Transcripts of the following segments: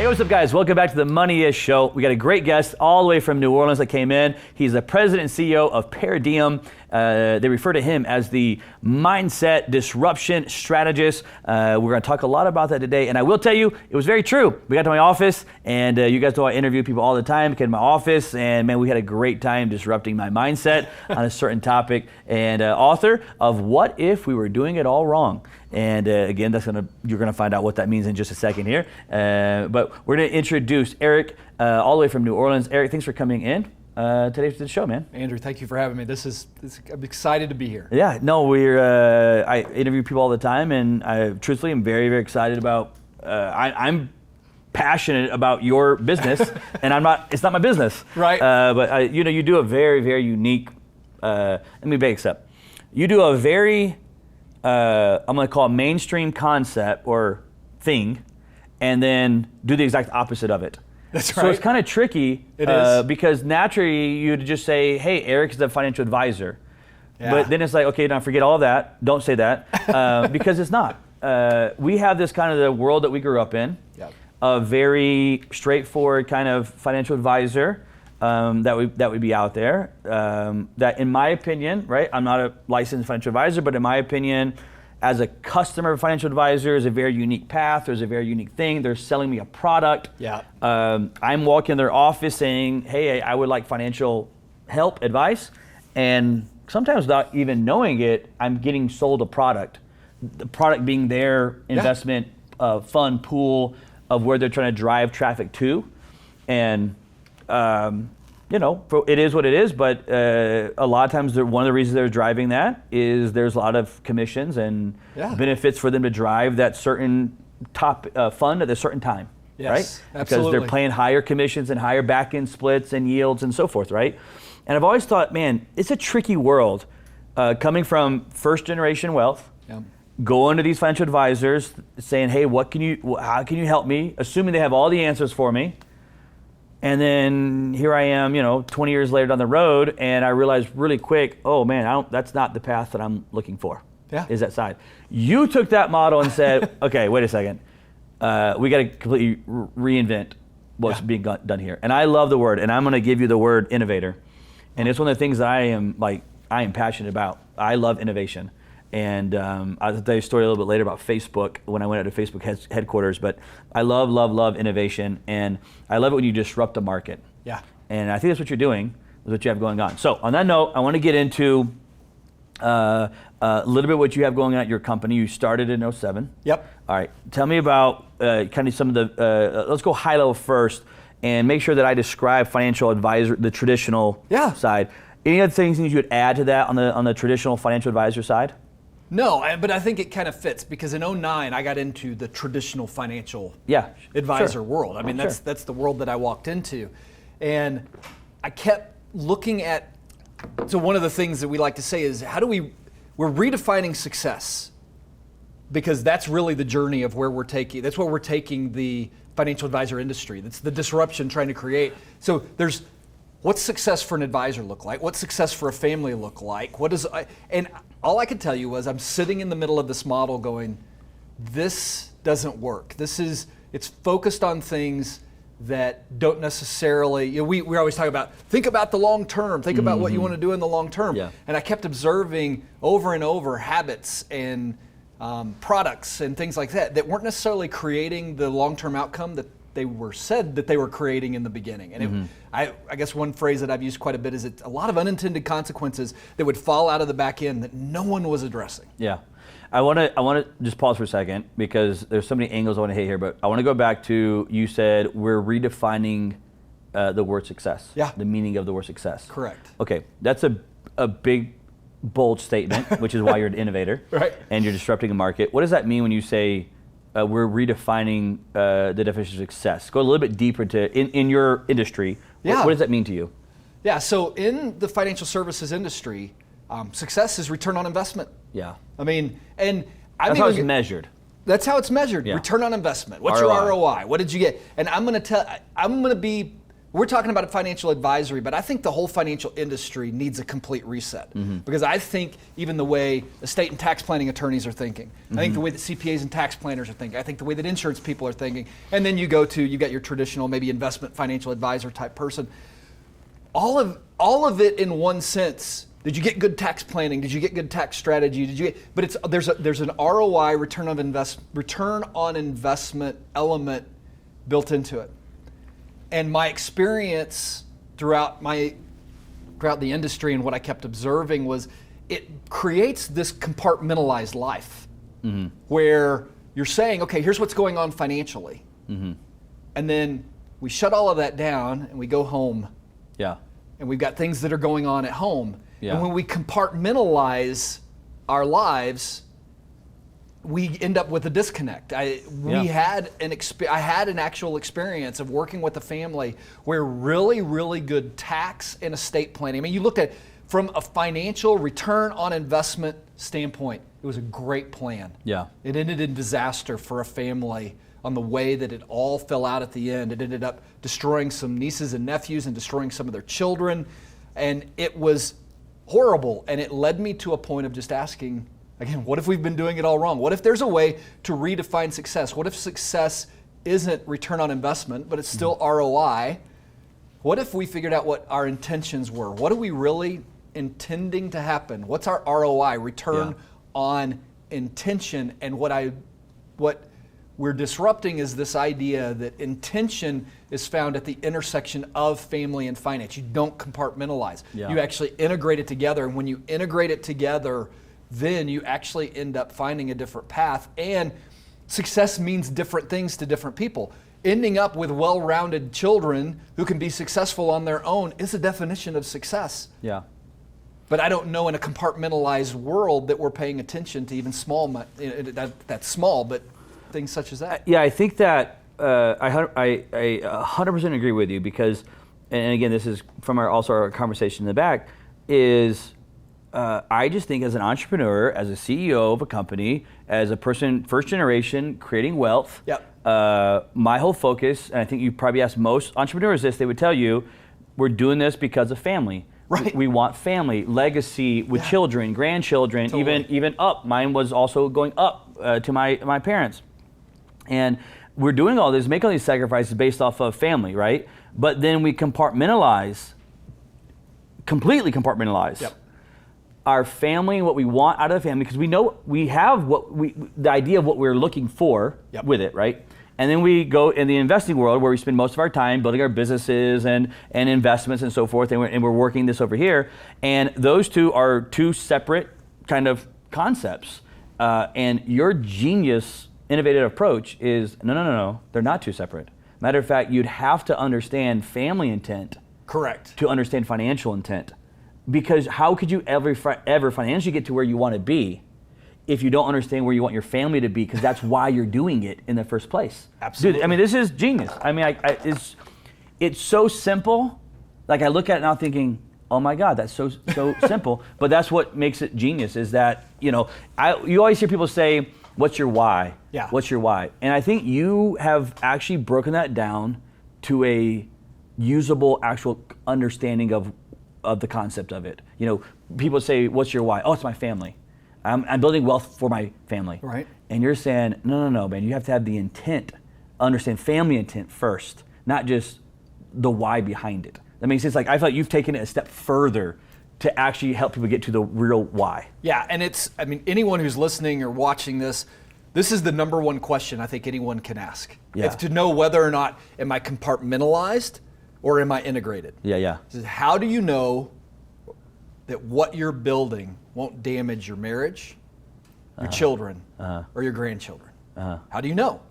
Hey, what's up, guys? Welcome back to the Money-ish Show. We got a great guest all the way from New Orleans that came in. He's the president and CEO of Paradigm. They refer to him as the mindset disruption strategist. We're going to talk a lot about that today. And I will tell you, it was very true. We got to my office, and you guys know I interview people all the time. We came to my office, and man, we had a great time disrupting my mindset on a certain topic. And author of What If We Were Doing It All Wrong? And again, you're gonna find out what that means in just a second here. But we're gonna introduce Eric all the way from New Orleans. Eric, thanks for coming in today to the show, man. Andrew, thank you for having me. I'm excited to be here. Yeah, no, I interview people all the time, and I truthfully am very, very excited about. I'm passionate about your business, and it's not my business, right? But you do a very, very unique. Let me back this up. You do a very I'm going to call it mainstream concept or thing, and then do the exact opposite of it. That's right. So it's kind of tricky. It is. Because naturally you'd just say, hey, Eric is a financial advisor. Yeah. But then it's like, okay, now forget all of that. Don't say that. Because it's not. We have this kind of the world that we grew up in. Yep. A very straightforward kind of financial advisor. That would be out there. That, in my opinion, right? I'm not a licensed financial advisor, but in my opinion, as a customer of a financial advisor, is a very unique path. There's a very unique thing. They're selling me a product. Yeah. I'm walking in their office saying, "Hey, I would like financial help, advice," and sometimes without even knowing it, I'm getting sold a product. The product being their investment fund pool of where they're trying to drive traffic to, and it is what it is, but a lot of times one of the reasons they're driving that is there's a lot of commissions and benefits for them to drive that certain top fund at a certain time, right? Absolutely. Because they're paying higher commissions and higher back-end splits and yields and so forth, right? And I've always thought, man, it's a tricky world coming from first-generation wealth, going to these financial advisors saying, hey, how can you help me? Assuming they have all the answers for me. And then here I am, 20 years later down the road, and I realized really quick, oh man, that's not the path that I'm looking for. Yeah. Is that side. You took that model and said, okay, wait a second. We got to completely reinvent what's being done here. And I love the word, and I'm going to give you the word innovator. And it's one of the things that I am passionate about. I love innovation. And I'll tell you a story a little bit later about Facebook when I went out to Facebook headquarters. But I love innovation, and I love it when you disrupt the market. Yeah. And I think that's what you're doing, is what you have going on. So on that note, I want to get into a little bit what you have going on at your company. You started in 2007. Yep. All right. Tell me about kind of some of the. Let's go high level first, and make sure that I describe financial advisor, the traditional side. Any other things you would add to that on the traditional financial advisor side? No, but I think it kind of fits because in 2009 I got into the traditional financial advisor world. I mean, that's the world that I walked into. And I kept looking at, so one of the things that we like to say is we're redefining success, because that's really the journey of where we're taking the financial advisor industry. That's the disruption trying to create. So there's, what's success for an advisor look like? What's success for a family look like? And all I could tell you was I'm sitting in the middle of this model going, this doesn't work. It's focused on things that don't necessarily, we always talk about, think about the long term, think about what you want to do in the long term. Yeah. And I kept observing over and over habits and products and things like that weren't necessarily creating the long-term outcome that they were said that they were creating in the beginning. And I guess one phrase that I've used quite a bit is a lot of unintended consequences that would fall out of the back end that no one was addressing. Yeah. I want to just pause for a second because there's so many angles I want to hit here, but I want to go back to, you said we're redefining the word success. Yeah. The meaning of the word success. Correct. Okay. That's a big, bold statement, which is why you're an innovator. Right. And you're disrupting a market. What does that mean when you say we're redefining the definition of success? Go a little bit deeper in your industry. What does that mean to you? Yeah, so in the financial services industry, success is return on investment. Yeah. I mean, and that's how it's measured. That's how it's measured. Yeah. Return on investment. What's your ROI? What did you get? And I'm going to be we're talking about a financial advisory, but I think the whole financial industry needs a complete reset. Because I think even the way estate and tax planning attorneys are thinking, I think the way that CPAs and tax planners are thinking, I think the way that insurance people are thinking, and then you got your traditional maybe investment financial advisor type person. All of it in one sense. Did you get good tax planning? Did you get good tax strategy? But there's an ROI, return on investment element built into it. And my experience throughout the industry and what I kept observing was it creates this compartmentalized life where you're saying, okay, here's what's going on financially. And then we shut all of that down and we go home. Yeah. And we've got things that are going on at home. Yeah. And when we compartmentalize our lives, we end up with a disconnect. I had an actual experience of working with a family where really, really good tax and estate planning. I mean, you look at from a financial return on investment standpoint, it was a great plan. Yeah. It ended in disaster for a family on the way that it all fell out at the end. It ended up destroying some nieces and nephews and destroying some of their children. And it was horrible. And it led me to a point of just asking, again, what if we've been doing it all wrong? What if there's a way to redefine success? What if success isn't return on investment, but it's still ROI? What if we figured out what our intentions were? What are we really intending to happen? What's our ROI, return on intention? And what we're disrupting is this idea that intention is found at the intersection of family and finance. You don't compartmentalize. Yeah. You actually integrate it together. And when you integrate it together, then you actually end up finding a different path. And success means different things to different people. Ending up with well-rounded children who can be successful on their own is a definition of success. Yeah. But I don't know in a compartmentalized world that we're paying attention to even small, that's small, but things such as that. Yeah, I think that I 100% agree with you because, and again, this is from our conversation in the back, is I just think as an entrepreneur, as a CEO of a company, as a person, first generation, creating wealth, my whole focus, and I think you probably ask most entrepreneurs this, they would tell you, we're doing this because of family. Right. We want family, legacy with children, grandchildren, totally. even up. Mine was also going up to my parents. And we're doing all this, making all these sacrifices based off of family, right? But then we completely compartmentalize our family and what we want out of the family, because we know we have the idea of what we're looking for with it, right? And then we go in the investing world where we spend most of our time building our businesses and investments and so forth, and we're working this over here. And those two are two separate kind of concepts. And your genius, innovative approach is, no, they're not two separate. Matter of fact, you'd have to understand family intent. Correct. To understand financial intent. Because how could you ever financially get to where you want to be if you don't understand where you want your family to be, because that's why you're doing it in the first place. Absolutely. Dude, I mean, this is genius. I mean, it's so simple. Like I look at it now thinking, oh my God, that's so simple. But that's what makes it genius is that, you always hear people say, what's your why? Yeah. What's your why? And I think you have actually broken that down to a usable, actual understanding of the concept of it. People say, what's your why? Oh, it's my family. I'm building wealth for my family. Right. And you're saying, no, man, you have to have the intent, understand family intent first, not just the why behind it. That makes sense. Like I feel like you've taken it a step further to actually help people get to the real why. Yeah, and anyone who's listening or watching this is the number one question I think anyone can ask. Yeah. It's to know whether or not am I compartmentalized or am I integrated? Yeah. How do you know that what you're building won't damage your marriage, your children, or your grandchildren? How do you know?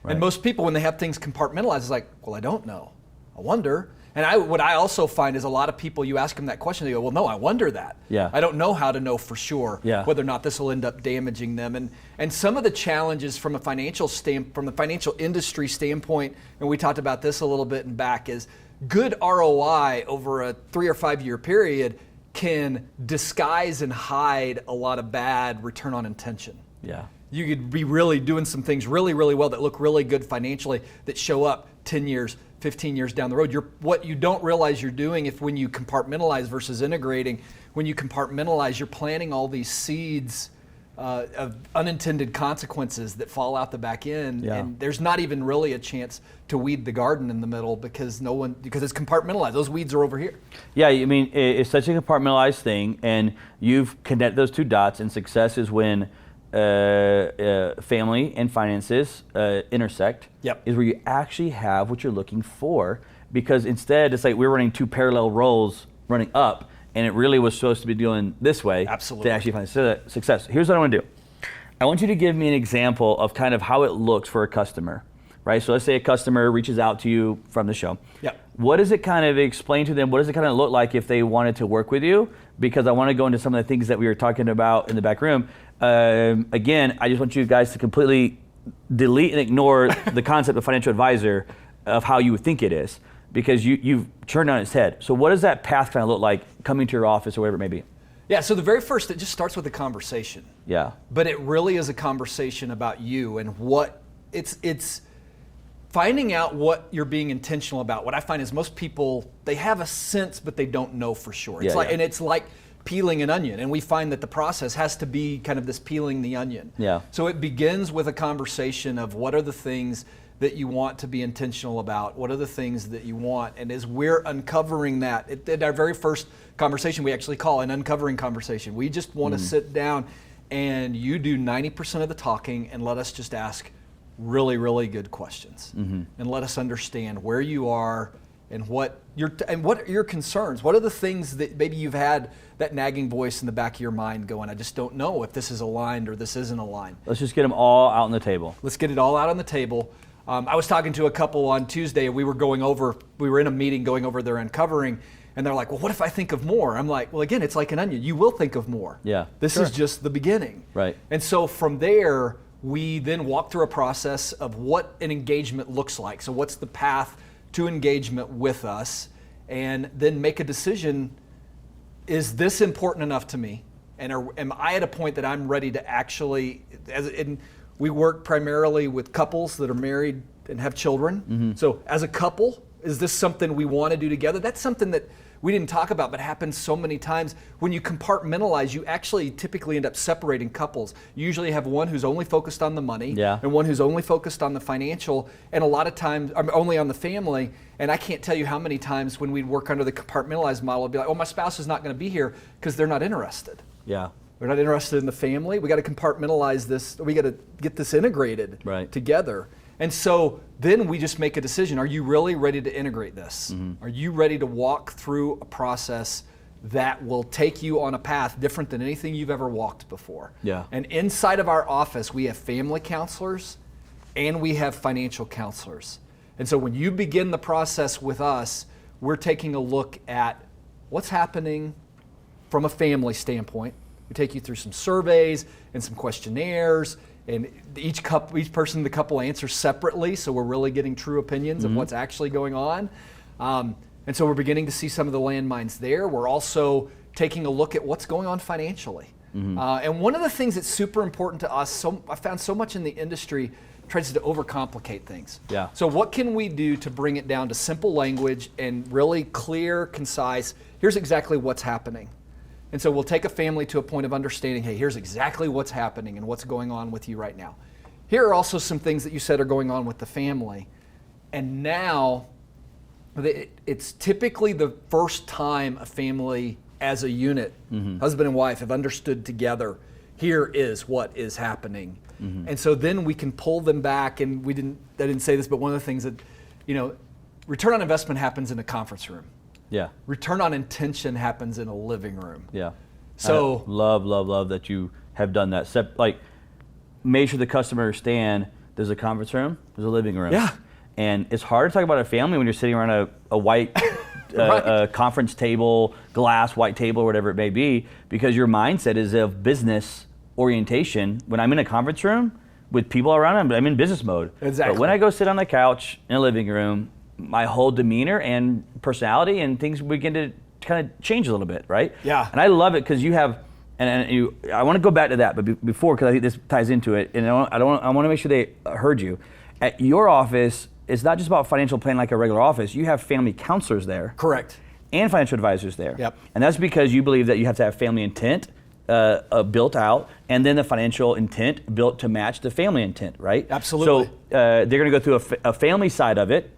Right. And most people, when they have things compartmentalized, it's like, well, I don't know. I wonder. And what I also find is a lot of people, you ask them that question, they go, well, no, I wonder that. Yeah. I don't know how to know for sure whether or not this will end up damaging them. And some of the challenges from the financial industry standpoint, and we talked about this a little bit in back, is good ROI over a 3 or 5 year period can disguise and hide a lot of bad return on intention. Yeah. You could be really doing some things really, really well that look really good financially that show up 10 years, 15 years down the road. What you don't realize you're doing when you compartmentalize versus integrating, when you compartmentalize, you're planting all these seeds of unintended consequences that fall out the back end, and there's not even really a chance to weed the garden in the middle because it's compartmentalized. Those weeds are over here. Yeah, I mean, it's such a compartmentalized thing, and you've connected those two dots, and success is when family and finances intersect. Yep. Is where you actually have what you're looking for, because instead it's like we're running two parallel roles running up, and it really was supposed to be doing this way. Absolutely. To actually find success. Here's what I want to do. I want you to give me an example of kind of how it looks for a customer, right? So let's say a customer reaches out to you from the show. Yep. What does it kind of explain to them? What does it kind of look like if they wanted to work with you? Because I want to go into some of the things that we were talking about in the back room. Again, I just want you guys to completely delete and ignore the concept of financial advisor of how you would think it is, because you've turned on its head. So what does that path kind of look like coming to your office or whatever it may be? Yeah, so the very first, it just starts with a conversation. Yeah. But it really is a conversation about you and what it's finding out what you're being intentional about. What I find is most people, they have a sense, but they don't know for sure. And it's like peeling an onion, and we find that the process has to be kind of this peeling the onion. Yeah. So it begins with a conversation of what are the things that you want to be intentional about? What are the things that you want? And as we're uncovering that, at our very first conversation, we actually call an uncovering conversation. We just want to sit down and you do 90% of the talking and let us just ask really, really good questions. And let us understand where you are and what are your concerns. What are the things that maybe you've had that nagging voice in the back of your mind going, I just don't know if this is aligned or this isn't aligned. Let's just get them all out on the table. Let's get it all out on the table. I was talking to a couple on Tuesday, and we were in a meeting going over their uncovering, and they're like, well, what if I think of more? I'm like, well, again, it's like an onion. You will think of more. Yeah. This is just the beginning. Right. And so from there, we then walk through a process of what an engagement looks like. So what's the path to engagement with us? And then make a decision, is this important enough to me? And am I at a point that I'm ready to actually, we work primarily with couples that are married and have children. So as a couple, is this something we want to do together? That's something that we didn't talk about, but happens so many times. When you compartmentalize, you actually typically end up separating couples. You usually have one who's only focused on the money and one who's only focused on the financial, and a lot of times only on the family. And I can't tell you how many times when we'd work under the compartmentalized model, it'd be like, oh, my spouse is not going to be here because they're not interested. Yeah. We're not interested in the family. We got to compartmentalize this. We got to get this integrated together. And so then we just make a decision. Are you really ready to integrate this? Are you ready to walk through a process that will take you on a path different than anything you've ever walked before? Yeah. And inside of our office, we have family counselors and we have financial counselors. And so when you begin the process with us, we're taking a look at what's happening from a family standpoint. We take you through some surveys and some questionnaires, and each person in the couple answers separately, so we're really getting true opinions of what's actually going on. And so we're beginning to see some of the landmines there. We're also taking a look at what's going on financially. And one of the things that's super important to us, I found so much in the industry tries to overcomplicate things. Yeah. So what can we do to bring it down to simple language and really clear, concise, here's exactly what's happening. And so we'll take a family to a point of understanding, hey, here's exactly what's happening and what's going on with you right now. Here are also some things that you said are going on with the family. And now, it's typically the first time a family as a unit, husband and wife, have understood together, here is what is happening. And so then we can pull them back, and I didn't say this, but one of the things that, return on investment happens in a conference room. Yeah. Return on intention happens in a living room. Yeah. So I love that you have done that. Like, make sure the customer understand there's a conference room, there's a living room. Yeah. And it's hard to talk about a family when you're sitting around a white conference table, glass, white table, whatever it may be, because your mindset is of business orientation. When I'm in a conference room with people around, I'm in business mode. Exactly. But when I go sit on the couch in a living room, my whole demeanor and personality and things begin to kind of change a little bit, right? Yeah. And I love it because you have, I want to go back to that, but before, because I think this ties into it, and I want to make sure they heard you. At your office, it's not just about financial planning like a regular office. You have family counselors there. Correct. And financial advisors there. Yep. And that's because you believe that you have to have family intent built out, and then the financial intent built to match the family intent, right? Absolutely. So they're going to go through a family side of it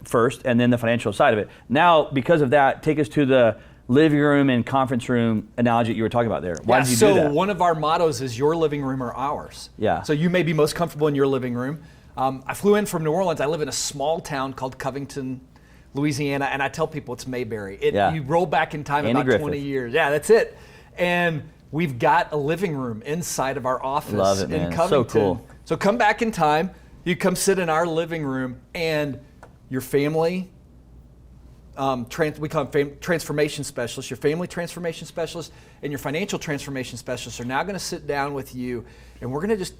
first, and then the financial side of it. Now, because of that, take us to the living room and conference room analogy you were talking about there. Why did you do that? So one of our mottos is your living room or ours. Yeah. So you may be most comfortable in your living room. I flew in from New Orleans. I live in a small town called Covington, Louisiana, and I tell people it's Mayberry. You roll back in time Andy about Griffith. 20 years. Yeah, that's it. And we've got a living room inside of our office Love it, man. in Covington. So cool. So come back in time. You come sit in our living room, and your family, we call them transformation specialists, your family transformation specialist and your financial transformation specialist are now going to sit down with you, and we're going to just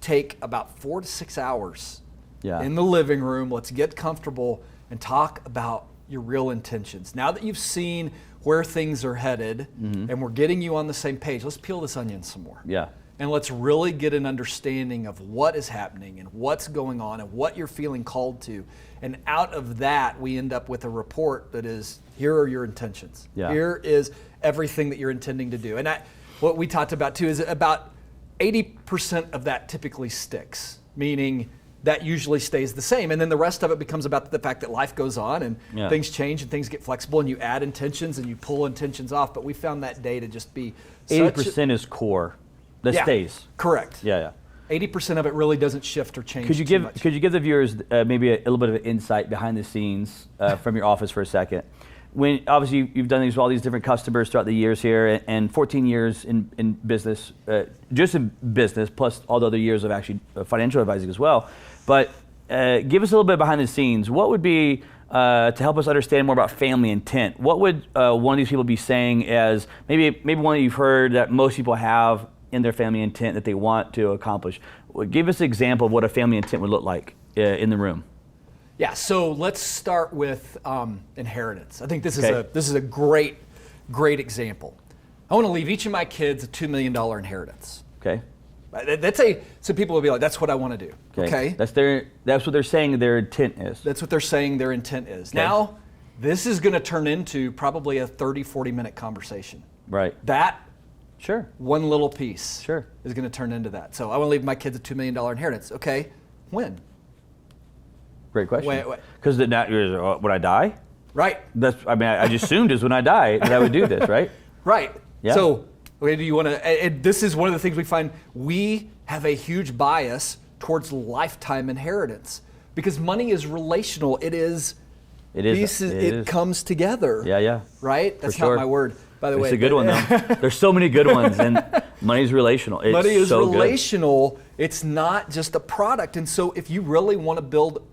take about 4 to 6 hours in the living room. Let's get comfortable and talk about your real intentions. Now that you've seen where things are headed and we're getting you on the same page, let's peel this onion some more. Yeah. And let's really get an understanding of what is happening and what's going on and what you're feeling called to. And out of that, we end up with a report that is, here are your intentions. Yeah. Here is everything that you're intending to do. And what we talked about too is about 80% of that typically sticks, meaning that usually stays the same. And then the rest of it becomes about the fact that life goes on and things change and things get flexible, and you add intentions and you pull intentions off. But we found that day to just be 80% is core. That stays. Correct. Yeah. 80% of it really doesn't shift or change. Could you give the viewers maybe a little bit of insight behind the scenes from your office for a second? When obviously you've done these with all these different customers throughout the years here, and 14 years in business, just in business, plus all the other years of actually financial advising as well. But give us a little bit behind the scenes. What would be to help us understand more about family intent? What would one of these people be saying as maybe one that you've heard that most people have in their family intent that they want to accomplish? Give us an example of what a family intent would look like in the room. Yeah, so let's start with inheritance. I think this is a great example. I want to leave each of my kids a $2 million inheritance. Okay. So people will be like, that's what I want to do. Okay. That's what they're saying their intent is. That's what they're saying their intent is. Okay. Now, this is going to turn into probably a 30, 40-minute conversation. Right. That Sure. one little piece Sure. is going to turn into that. So I want to leave my kids a $2 million inheritance. Okay, when? Great question. Because when I die? Right. I just assumed is when I die that I would do this, right? Right. Yeah. So, okay, do you want to? This is one of the things we find. We have a huge bias towards lifetime inheritance because money is relational. It comes together. Yeah. Right. That's not my word, by the way. It's a good one though. There's so many good ones, and money's relational. Money is so relational. Good. It's not just a product. And so, if you really want to build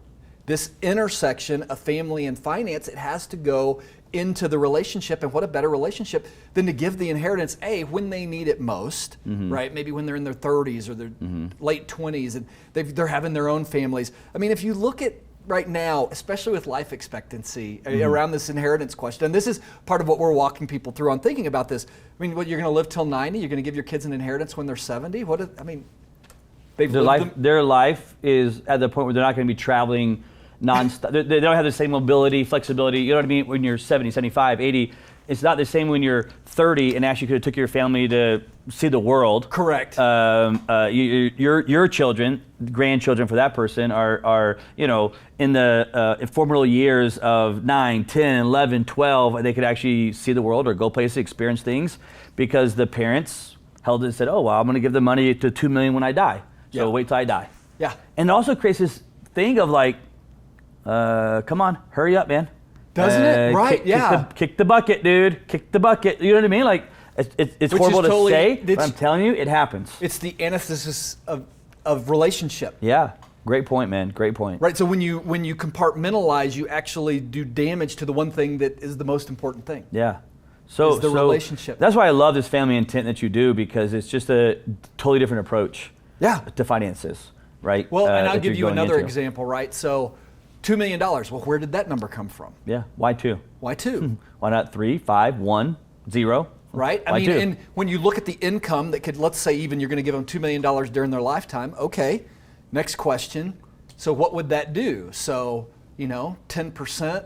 this intersection of family and finance, it has to go into the relationship. And what a better relationship than to give the inheritance, when they need it most, right? Maybe when they're in their 30s or their late 20s and they're having their own families. I mean, if you look at right now, especially with life expectancy around this inheritance question, and this is part of what we're walking people through on thinking about this. I mean, you're going to live till 90? You're going to give your kids an inheritance when they're 70? Their life is at the point where they're not going to be traveling non-stop. They don't have the same mobility, flexibility. You know what I mean? When you're 70, 75, 80, it's not the same when you're 30 and actually could have took your family to see the world. Correct. Your children, grandchildren for that person are in the formative years of 9, 10, 11, 12, and they could actually see the world or go places, experience things because the parents held it and said, oh, well, I'm going to give the money to $2 million when I die. So wait till I die. Yeah. And it also creates this thing of like, come on, hurry up, man. Doesn't it? Right, Kick the bucket, dude. Kick the bucket. You know what I mean? Like, it's horrible to say, but I'm telling you, it happens. It's the antithesis of relationship. Yeah, great point, man. Great point. Right, so when you compartmentalize, you actually do damage to the one thing that is the most important thing. Yeah. So the relationship. That's why I love this family intent that you do, because it's just a totally different approach to finances, right? Well, and I'll give you another example, right? So $2 million. Well, where did that number come from? Yeah. Why 2? Why 2? Why not 3, 5, 1, 0? Right. I mean, and when you look at the income that could, let's say, even you're going to give them $2 million during their lifetime. Okay. Next question: So what would that do? So, 10%,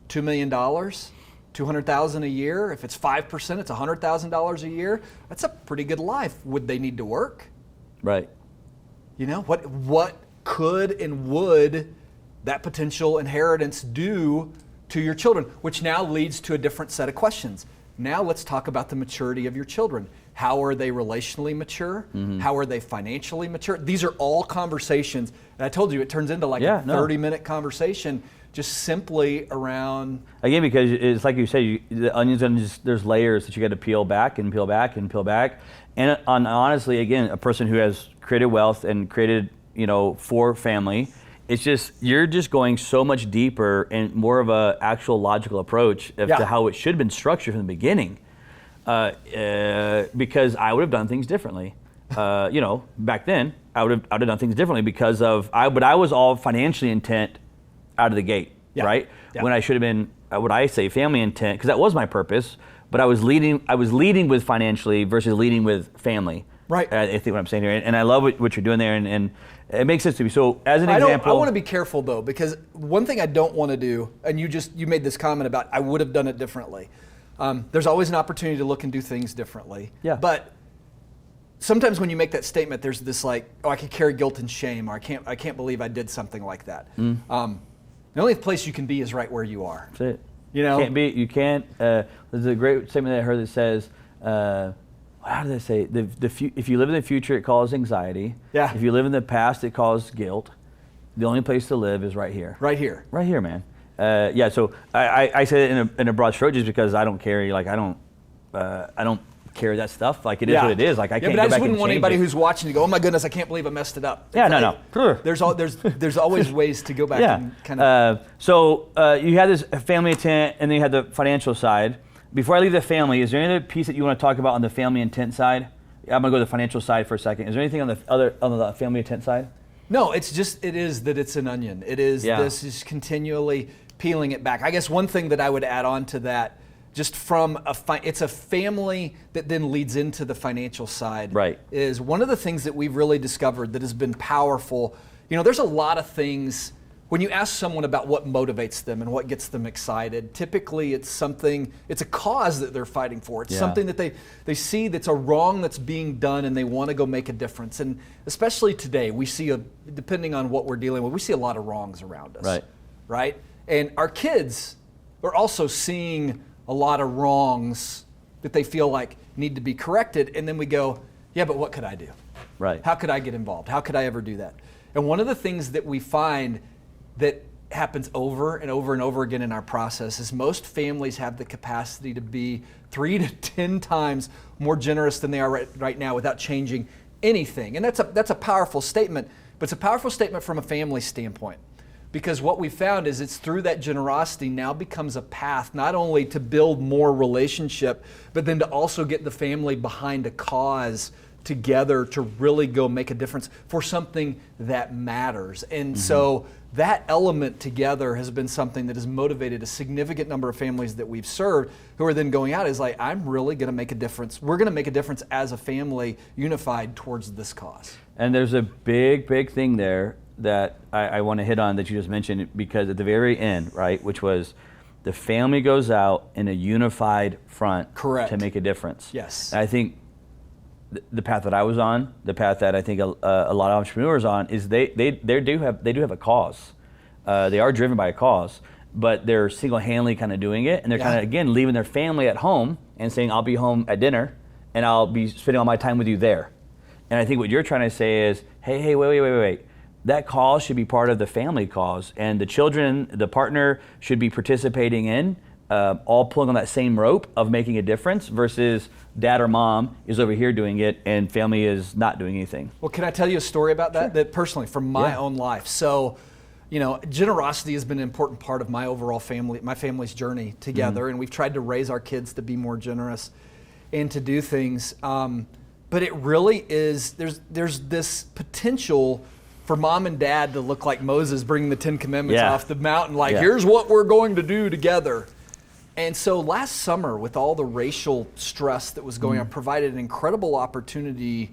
$2 million, $200,000 a year. If it's 5%, it's $100,000 a year. That's a pretty good life. Would they need to work? Right. What could and would that potential inheritance do to your children? Which now leads to a different set of questions. Now let's talk about the maturity of your children. How are they relationally mature? How are they financially mature? These are all conversations. And I told you, it turns into like a 30-minute conversation just simply around... Again, because it's like you say, the onions, there's layers that you got to peel back and peel back and peel back. And honestly, again, a person who has created wealth and created, for family, it's just, you're just going so much deeper and more of a actual logical approach to how it should have been structured from the beginning. Because I would have done things differently. Back then, I would have done things differently because but I was all financially intent out of the gate, right? Yeah. When I should have been, family intent, because that was my purpose, but I was leading with financially versus leading with family. Right. I think what I'm saying here, and I love what you're doing there, and it makes sense to me. So as an example, I want to be careful though, because one thing I don't want to do, and you made this comment about I would have done it differently. There's always an opportunity to look and do things differently. Yeah. But sometimes when you make that statement, there's this like, oh, I could carry guilt and shame, or I can't believe I did something like that. The only place you can be is right where you are. That's it. You can't. There's a great statement that I heard that says, how did they say? If you live in the future, it causes anxiety. Yeah. If you live in the past, it causes guilt. The only place to live is right here. Right here. Right here, man. So I say it in a broad stroke just because I don't carry, I don't carry that stuff. Like, it is what it is. Like, I can't. But I just wouldn't wouldn't want anybody who's watching to go, oh my goodness, I can't believe I messed it up. Yeah, no. There's always ways to go back and kind of. So you had this family intent, and then you had the financial side. Before I leave the family, is there any other piece that you want to talk about on the family intent side? I'm gonna go to the financial side for a second. Is there anything on the family intent side? No, it is that it's an onion. It is this is continually peeling it back. I guess one thing that I would add on to that, just from it's a family that then leads into the financial side. Right. Is one of the things that we've really discovered that has been powerful. There's a lot of things. When you ask someone about what motivates them and what gets them excited, typically it's a cause that they're fighting for. It's something that they see that's a wrong that's being done, and they want to go make a difference. And especially today, we see, depending on what we're dealing with, we see a lot of wrongs around us. Right? And our kids are also seeing a lot of wrongs that they feel like need to be corrected. And then we go, yeah, but what could I do? Right. How could I get involved? How could I ever do that? And one of the things that we find that happens over and over and over again in our process is most families have the capacity to be 3 to 10 times more generous than they are right now without changing anything. And that's a powerful statement, but it's a powerful statement from a family standpoint. Because what we found is it's through that generosity now becomes a path not only to build more relationship, but then to also get the family behind a cause together to really go make a difference for something that matters. And so that element together has been something that has motivated a significant number of families that we've served who are then going out is like, I'm really going to make a difference. We're going to make a difference as a family unified towards this cause. And there's a big thing there that I want to hit on that you just mentioned, because at the very end, right, which was the family goes out in a unified front. Correct. To make a difference. Yes. And I think the path that I was on, the path that I think a lot of entrepreneurs on, is they do have a cause. They are driven by a cause, but they're single-handedly kind of doing it, and they're kind of, again, leaving their family at home and saying, I'll be home at dinner, and I'll be spending all my time with you there. And I think what you're trying to say is, hey, wait. That cause should be part of the family cause, and the children, the partner should be participating in, all pulling on that same rope of making a difference, versus dad or mom is over here doing it and family is not doing anything. Well, can I tell you a story about that? Sure. That personally, from my own life. So, generosity has been an important part of my overall my family's journey together, and we've tried to raise our kids to be more generous and to do things. But it really is, there's this potential for mom and dad to look like Moses bringing the 10 Commandments off the mountain, here's what we're going to do together. And so last summer, with all the racial stress that was going on, provided an incredible opportunity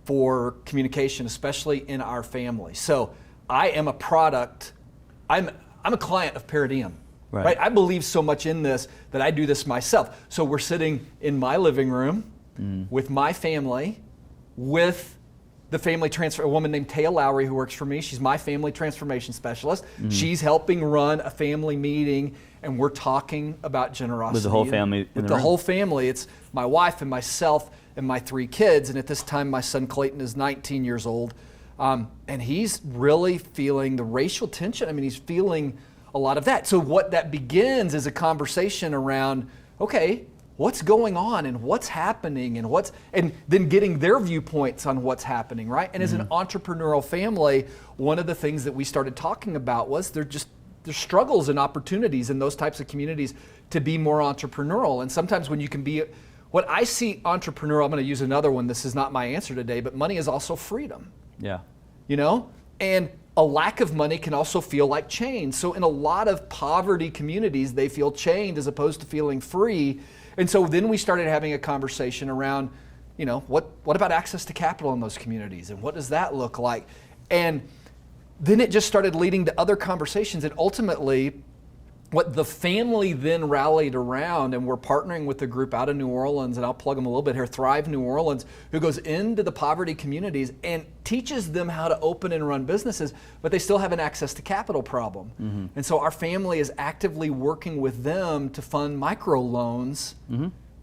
for communication, especially in our family. So I am a product, I'm a client of Paradigm. Right? I believe so much in this that I do this myself. So we're sitting in my living room with my family, with the family transfer, a woman named Taya Lowry who works for me. She's my family transformation specialist. She's helping run a family meeting, and we're talking about generosity. With the whole family With the whole family. It's my wife and myself and my 3 kids. And at this time, my son Clayton is 19 years old. And he's really feeling the racial tension. I mean, he's feeling a lot of that. So what that begins is a conversation around, okay, what's going on and what's happening and then getting their viewpoints on what's happening, right? And as an entrepreneurial family, one of the things that we started talking about was there's struggles and opportunities in those types of communities to be more entrepreneurial. And sometimes when you can be, what I see entrepreneurial, I'm going to use another one, this is not my answer today, but money is also freedom. Yeah. You know? And a lack of money can also feel like chains. So in a lot of poverty communities, they feel chained as opposed to feeling free. And so then we started having a conversation around, you know, what about access to capital in those communities? And what does that look like? And then it just started leading to other conversations. And ultimately, what the family then rallied around, and we're partnering with a group out of New Orleans, and I'll plug them a little bit here, Thrive New Orleans, who goes into the poverty communities and teaches them how to open and run businesses, but they still have an access to capital problem. And so our family is actively working with them to fund microloans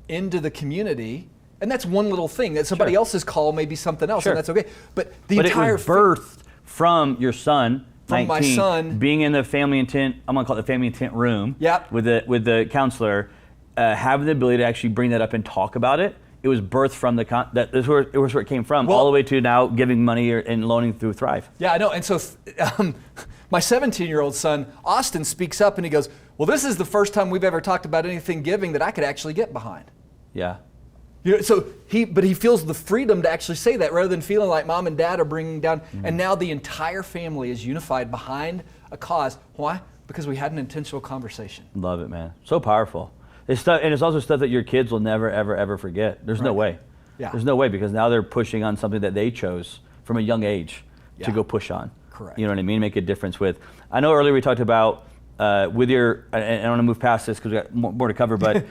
into the community. And that's one little thing. That somebody else's call may be something else, and that's okay. But entire it was birthed from your son, from 19, my son, being in the family intent, I'm gonna call it the family intent room, with the counselor, having the ability to actually bring that up and talk about it. It was birthed from it was where it came from, all the way to now giving money and loaning through Thrive. Yeah, I know. And so my 17-year-old son, Austin, speaks up and he goes, well, this is the first time we've ever talked about anything giving that I could actually get behind. Yeah. You know, so he feels the freedom to actually say that rather than feeling like mom and dad are bringing down. And now the entire family is unified behind a cause. Why? Because we had an intentional conversation. Love it, man. So powerful. It's stuff, and it's also stuff that your kids will never, ever, ever forget. There's no way. Yeah. There's no way, because now they're pushing on something that they chose from a young age to go push on. Correct. You know what I mean? Make a difference with. I know earlier we talked about with your, and I want to move past this because we got more to cover, but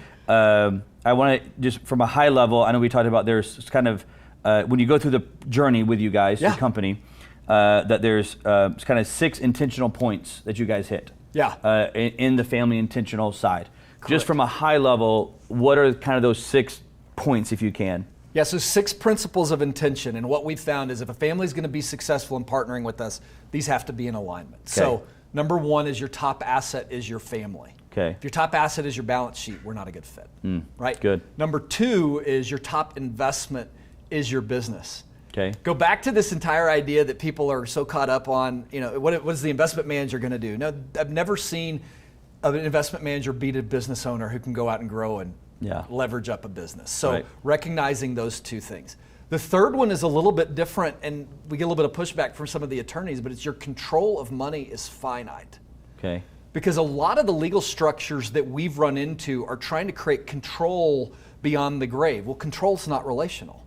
I want to just from a high level, I know we talked about there's kind of, when you go through the journey with you guys, your company, that there's kind of 6 intentional points that you guys hit. Yeah. In the family intentional side. Correct. Just from a high level, what are kind of those 6 points, if you can? Yeah, so 6 principles of intention. And what we've found is if a family is going to be successful in partnering with us, these have to be in alignment. Okay. So number 1 is your top asset is your family. Okay. If your top asset is your balance sheet, we're not a good fit. Right? Good. Number 2 is your top investment is your business. Okay. Go back to this entire idea that people are so caught up on, you know, what is the investment manager going to do? No, I've never seen an investment manager beat a business owner who can go out and grow and leverage up a business. So recognizing those 2 things. The third one is a little bit different, and we get a little bit of pushback from some of the attorneys, but it's your control of money is finite. Okay. Because a lot of the legal structures that we've run into are trying to create control beyond the grave. Well, control's not relational.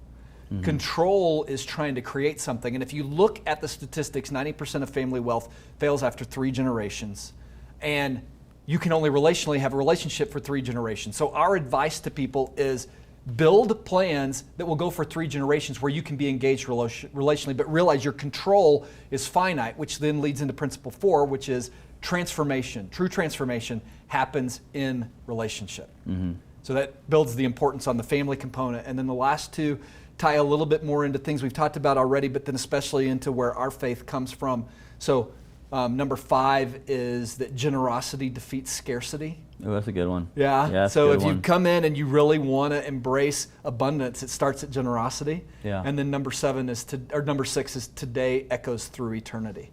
Control is trying to create something. And if you look at the statistics, 90% of family wealth fails after 3 generations. And you can only relationally have a relationship for 3 generations. So our advice to people is build plans that will go for 3 generations where you can be engaged relationally, but realize your control is finite, which then leads into principle 4, which is transformation. True transformation happens in relationship. So that builds the importance on the family component. And then the last 2 tie a little bit more into things we've talked about already, but then especially into where our faith comes from. So number 5 is that generosity defeats scarcity. Oh, that's a good one. Yeah. So if you come in and you really want to embrace abundance, it starts at generosity. Yeah. And then number 6 is today echoes through eternity.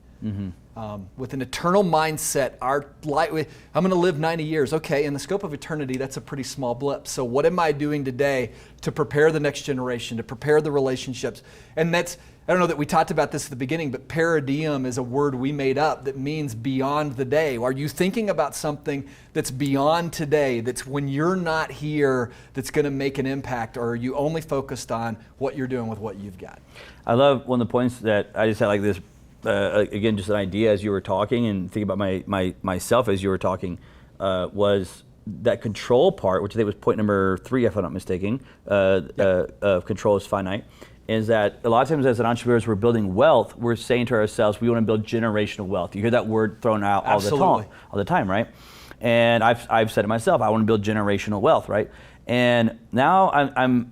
With an eternal mindset, I'm going to live 90 years. Okay, in the scope of eternity, that's a pretty small blip. So what am I doing today to prepare the next generation, to prepare the relationships? And that's, I don't know that we talked about this at the beginning, but paradigm is a word we made up that means beyond the day. Are you thinking about something that's beyond today, that's when you're not here, that's going to make an impact, or are you only focused on what you're doing with what you've got? I love one of the points that I just had like this again, just an idea as you were talking, and thinking about myself as you were talking, was that control part, which I think was point number 3, if I'm not mistaken. Control is finite. Is that a lot of times as an entrepreneur, as we're building wealth, we're saying to ourselves, we want to build generational wealth. You hear that word thrown out all the time, right? And I've said it myself, I want to build generational wealth, right? And now I'm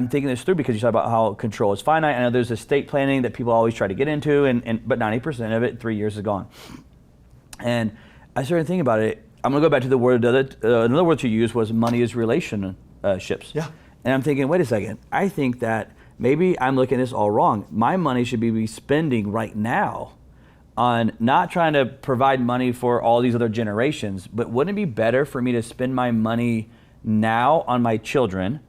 thinking this through, because you talk about how control is finite. I know there's estate planning that people always try to get into, but 90% of it in 3 years is gone. And I started thinking about it. I'm going to go back to the word, another word you used was money is relationships. Yeah. And I'm thinking, wait a second, I think that maybe I'm looking at this all wrong. My money should be spending right now on not trying to provide money for all these other generations, but wouldn't it be better for me to spend my money now on my children,